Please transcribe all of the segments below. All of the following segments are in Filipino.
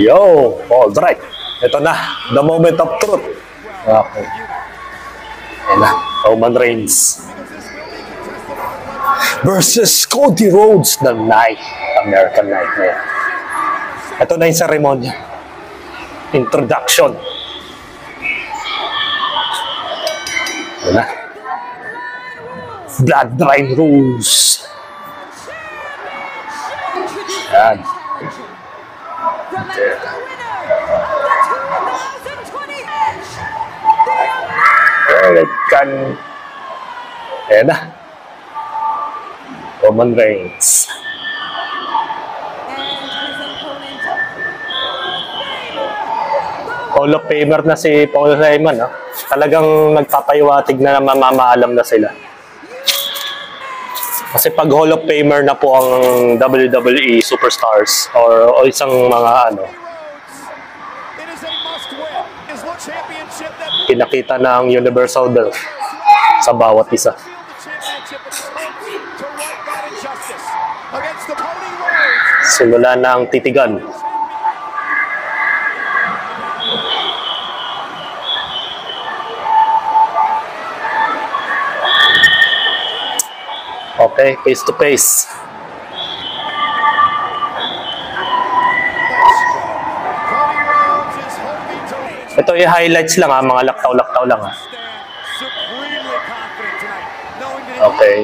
Yo, all right. Ito na, the moment of truth. Okay. Ayan na, Roman Reigns versus Cody Rhodes, the Night, American Nightmare. Ito na yung seremonya. Introduction. Ayan na. Bloodline rules. Ayan. Ayan na. Roman Reigns. Hall of Famer na si Paul Heyman, no? Talagang nagpapahiwatig na mamamaalam na sila. Kasi pag Hall of Famer na po ang WWE Superstars or isang mga pinakita na ang Universal Belt sa bawat isa. Simula na ang titigan. Okay, face to face. Ito yung highlights lang, mga laktaw-laktaw lang. Okay.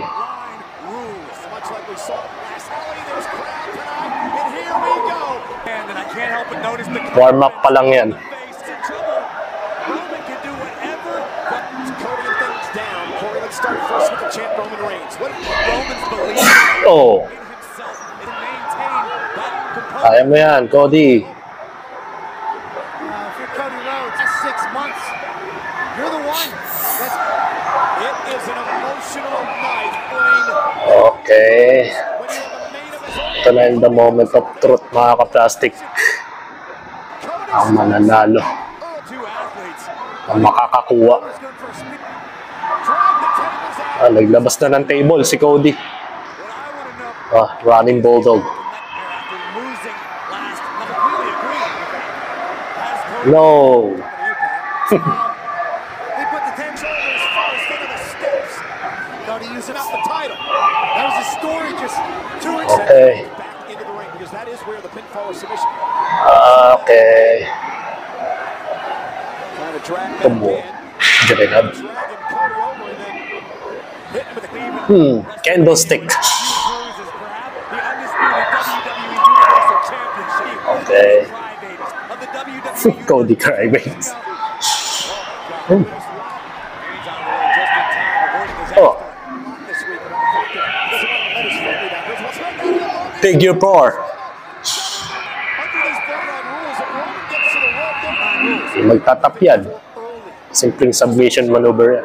Warm up pa lang yan. Oh. Kaya mo yan, Cody. Okay. Ito na yung the moment of truth, mga ka-plastic. Ang mananalo. Ang makakakuha. Naglabas na ng table si Cody. Running Bulldog. No. Okay. Okay. Tumbo. Direnad. Candlestick. Okay. Cody Crybabies. Oh. Figure 4. Magtatap yan. Simpleng submission maneuver yan.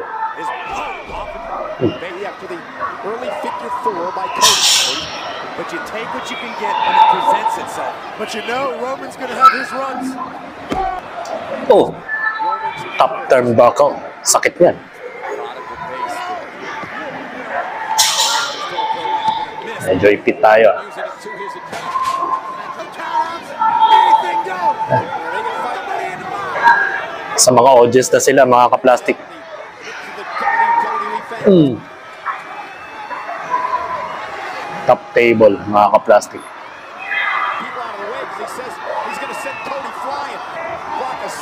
But you take what you can get when it presents itself. But you know Roman's going to have his runs. Oh. Top turnbuckle. Sakit yan. Medyo ipit tayo. Sa mga audience na sila, mga ka-plastic. Top table, mga ka-plastic.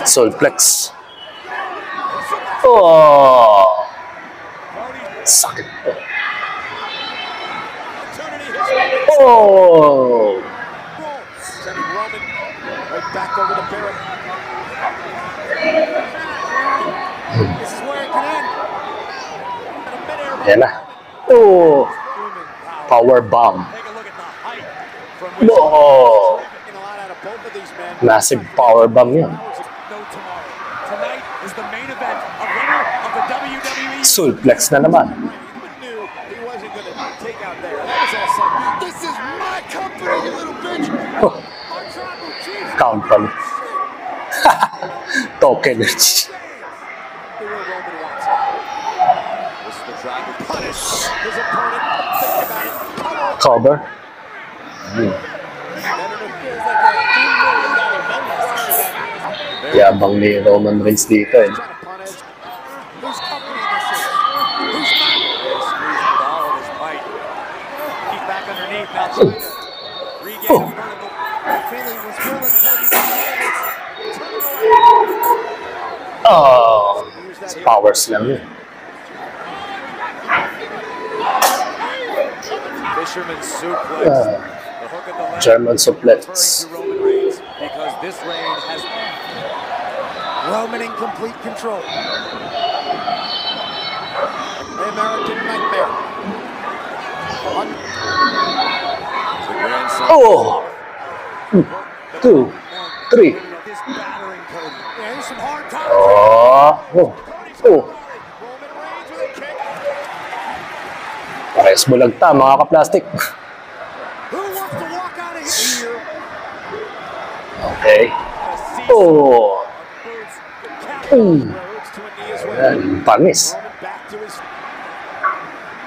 Soulplex. Oh! Sakit po. Oh! Yan na. Oh! Power bomb. No! Massive power bomb yan. Soulplex na naman. Oh. Company. Talk energy. Cover. Yabang ni Roman Reigns dito eh. Trying to punish. Who's company this is? Who's not? Squeezed with all of his might. He's back underneath now. Trying to regain Oh. a vertical. Philly was willing to turn it around. Oh, power slam yun. Fisherman suplex. The hook at the leg. German suplex. Referring to Roman Reigns because this reign has Roman in complete control. The American Nightmare. The grandson. Oh! 2, 3. This battering Cody. Yeah, here's some hard times. Oh! Oh! Oh! Roman Reigns with a kick. Pares bulagta, mga ka-plastic. Who wants to walk out of here? Okay. Oh! Rhodes to a knee as well. Ayan, panis. Roman back to his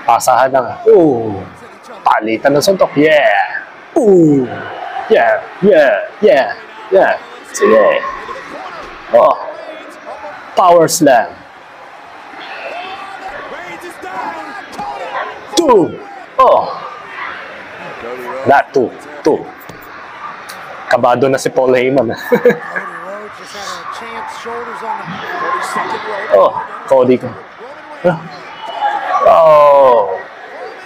Pasahan na nga. Oh! Palitan ng suntok. Yeah! Oh! Yeah! Yeah! Yeah! Yeah! Sige! Oh! Power slam. Reigns is down. 2! Oh! Cody Rhodes. Not 2. 2. Kabado na si Paul Heyman. Cody Rhodes just had a chance, shoulders on the Cody's second rope. Oh! Cody. Huh? Oh!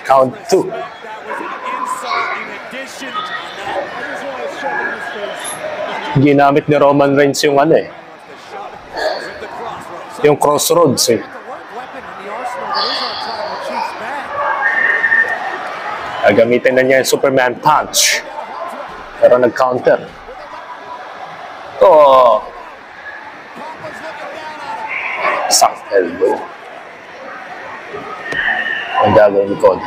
Count 2. That was an insult in addition to that. Ginamit ni Roman Reigns yung ano eh. With the crossroads. Yung crossroads eh. The work weapon in the arsenal that is on Tribal Chief's bag. Gagamitin na niya yung Superman Punch. Pero nag-counter. Oh! Papa's looking down on him. Soft elbow. Ang gagawin ni Cody.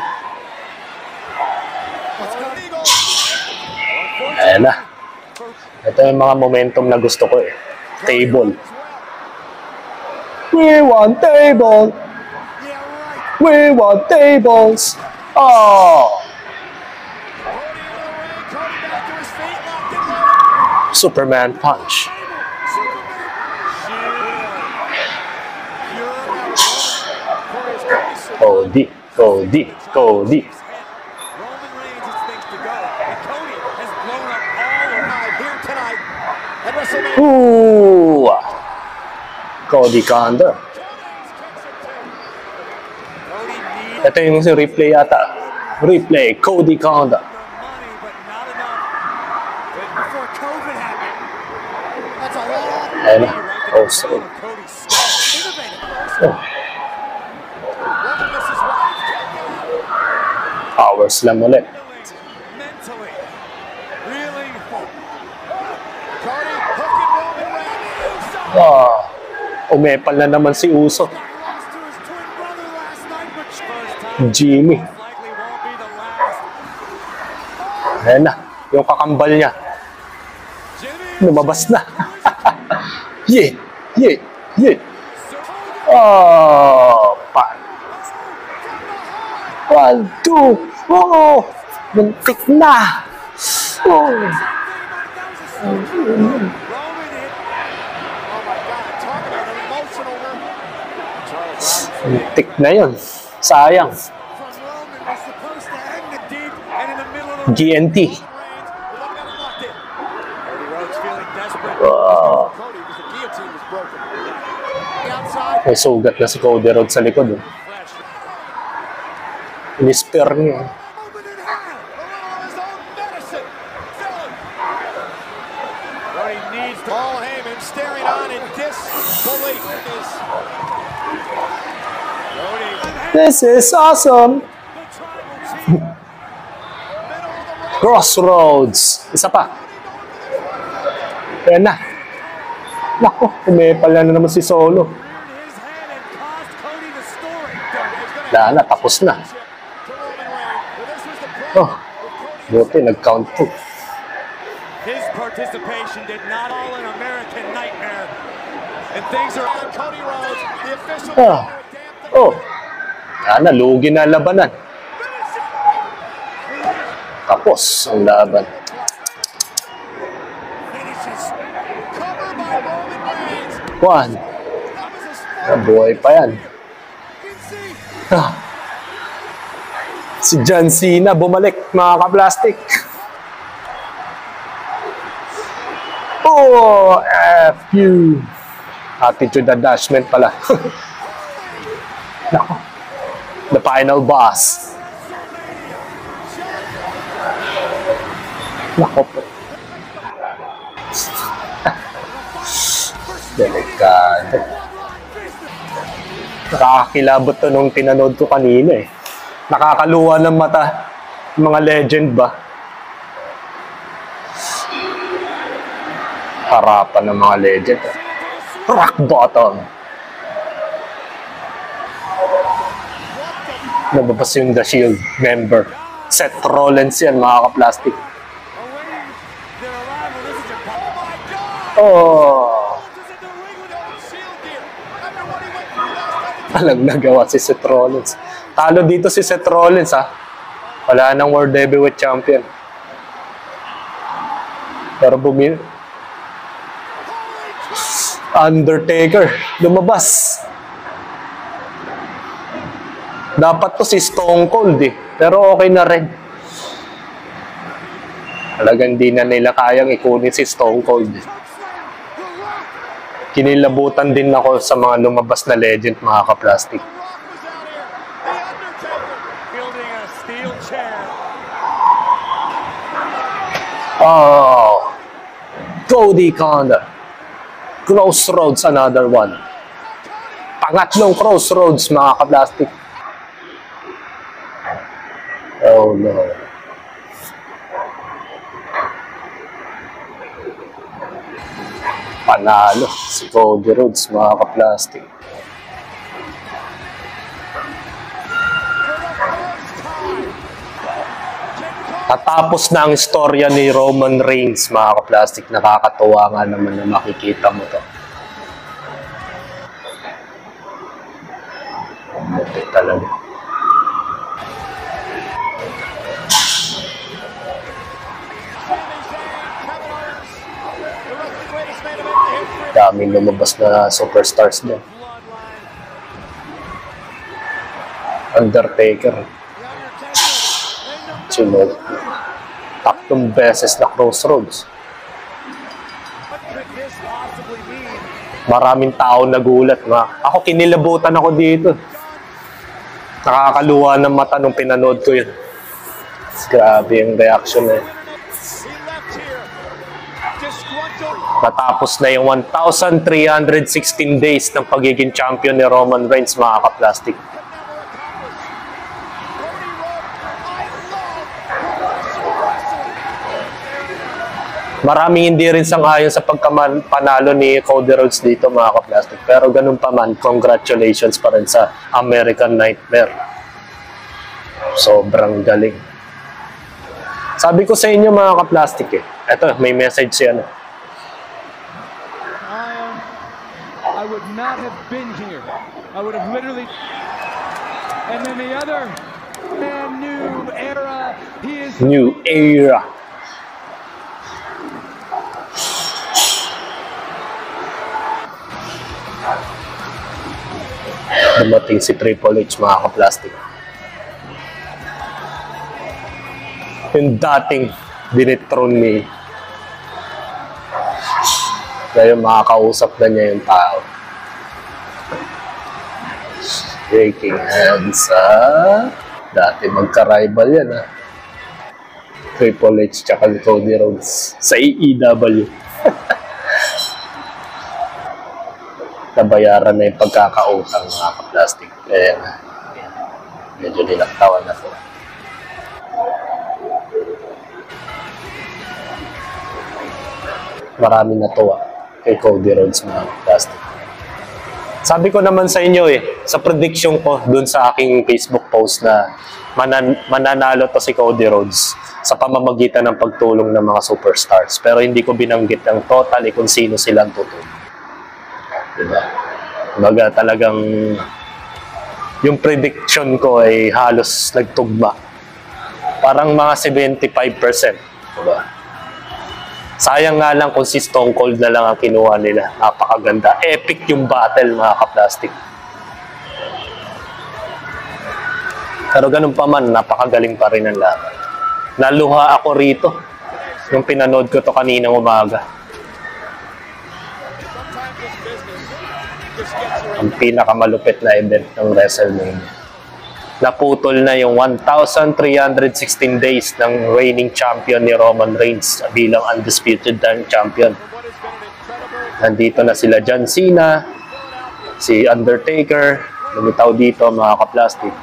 Let's go. Ayan na. Ito yung mga momentum na gusto ko eh. Table. We want table. Yeah, right. We want tables. Oh! Cody back to his feet, locked and loaded. Superman Punch. Cody. Cody. Cody. Roman Reigns has things to go, and Cody has blown up all alive here tonight at WrestleMania. Ooh! Cody Counter. Cody needs Ito yung si replay yata. Replay. Cody Counter. the money, but not enough before COVID happened. That's a long Ayan na. right Oh, sorry. Cody's skull. Innovative. Oh. Roman misses right. Power slam ulit. Mentally. Reeling. Cody hooking Roman Reigns. Ah, umepal na naman si Uso. Lost to his twin brother last night, but first time Jimmy. likely won't be the last. Ayan na. Yung kakambal niya. Jimmy. Lumabas na. Yeah. Yeah. Yeah. Oh, pa. 1, 2. Oh, muntik na. Oh. Roman hit. Oh my God, talk about an emotional run. Charles Muntik na yun. Sayang. from Roman was supposed to end the deep and in the middle of the GNT. Reigns, but look at him locked in. Cody Rhodes feeling desperate. Oh. Cody was the guillotine was broken. The outside. May sugat na si Cody Rhodes sa likod. Flash. Inisper niya. Open in half. A little of his own medicine. Filling. Cody needs to. Paul Heyman staring on in disbelief. Cody. This is awesome. The tribal chief. Middle of the road. Crossroads. Isa pa. Ayan na. Nako, umepal na naman si Solo. Reared his head and caused Cody the story. Wala na, tapos na. To Roman Reigns. Well, this was the plan. Oh, buti nag-count 2. His participation did not all an American nightmare. And things are on Cody Rhodes, the official. Ah. Oh, sana lugi na labanan. Tapos ang laban. Finishes. Cover by Roman 1. Buhay pa yan. Si John Cena bumalik, mga ka-plastic. Oh, F you. Attitude adjustment pala. Nako. The final boss. Nako po. Delikado. Nakakakilabot to nung pinanood ko kanina eh. Nakakaluwa ng mata. Mga legend ba? Harapan ng mga legend. Rock bottom. Nababas yung The Shield member. Seth Rollins yan, mga ka-plastic. Oh. Alam nagawa si Seth Rollins. Talo dito si Seth Rollins ha. Wala nang World Heavyweight Champion. Pero Undertaker, lumabas. Dapat to si Stone Cold eh. Pero okay na rin. Talagang di na nila kayang ikunin si Stone Cold. Kinilabutan din ako sa mga lumabas na legend, mga ka-plastic. Oh, Cody Conda. Crossroads, another one. Pangatlong crossroads, mga ka-plastic. Oh no. Panalo si Cody Rhodes, mga ka-plastic. Tatapos na ang istorya ni Roman Reigns, mga ka-plastic. Nakakatuwa nga naman na makikita mo to. Buti talaga. Daming lumabas na superstars din. Undertaker. Sunod. Tatlong beses na crossroads. Maraming tao nagulat. Ako kinilabutan ako dito. Nakakaluwa ng mata nung pinanood ko yun. Grabe yung reaction na yun. Natapos na yung 1,316 days ng pagiging champion ni Roman Reigns, mga ka-plastic. Maraming hindi rin sang-ayon sa pagkapanalo ni Cody Rhodes dito, mga ka-plastic. Pero ganun pa man, congratulations pa rin sa American Nightmare. Sobrang galing. Sabi ko sa inyo, mga ka-plastic eh. Eto, may message siya. I would not have been here. I would have literally... And then the other man, new era. He is... New era. Dumating si Triple H, mga ka-plastic. Yung dating dinitron ni ngayon makakausap na niya yung tao. Shaking hands, dati magka-rival yan, Triple H tsaka Cody Rhodes sa AEW. Nabayaran na yung pagkakautang, mga ka-plastic. Kaya medyo nilaktawan na po. Maraming natuwa kay Cody Rhodes, mga ka-plastic. Sabi ko naman sa inyo sa prediction ko dun sa aking Facebook post na mananalo to si Cody Rhodes sa pamamagitan ng pagtulong ng mga superstars. Pero hindi ko binanggit ng totally kung sino silang tutulong. Diba? Baga talagang yung prediction ko ay halos nagtugma. Parang mga 75%. Diba? Sayang nga lang kung si Stone Cold na lang ang kinuha nila. Napakaganda. Epic yung battle, mga ka-plastic. Pero ganun pa man, napakagaling pa rin ang laban. Naluha ako rito nung pinanood ko to kaninang umaga. Ang pinakamalupit na event ng WrestleMania. Naputol na yung 1,316 days ng reigning champion ni Roman Reigns bilang undisputed champion. Nandito na sila John Cena, si Undertaker, lumitaw dito mga ka-plastic.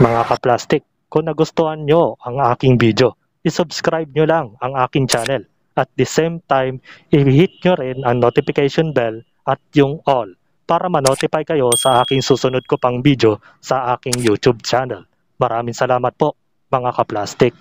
Mga ka-plastic, kung nagustuhan nyo ang aking video, isubscribe nyo lang ang aking channel. At the same time, i-hit nyo rin ang notification bell at yung all para ma-notify kayo sa aking susunod ko pang video sa aking YouTube channel. Maraming salamat po mga ka-plastic.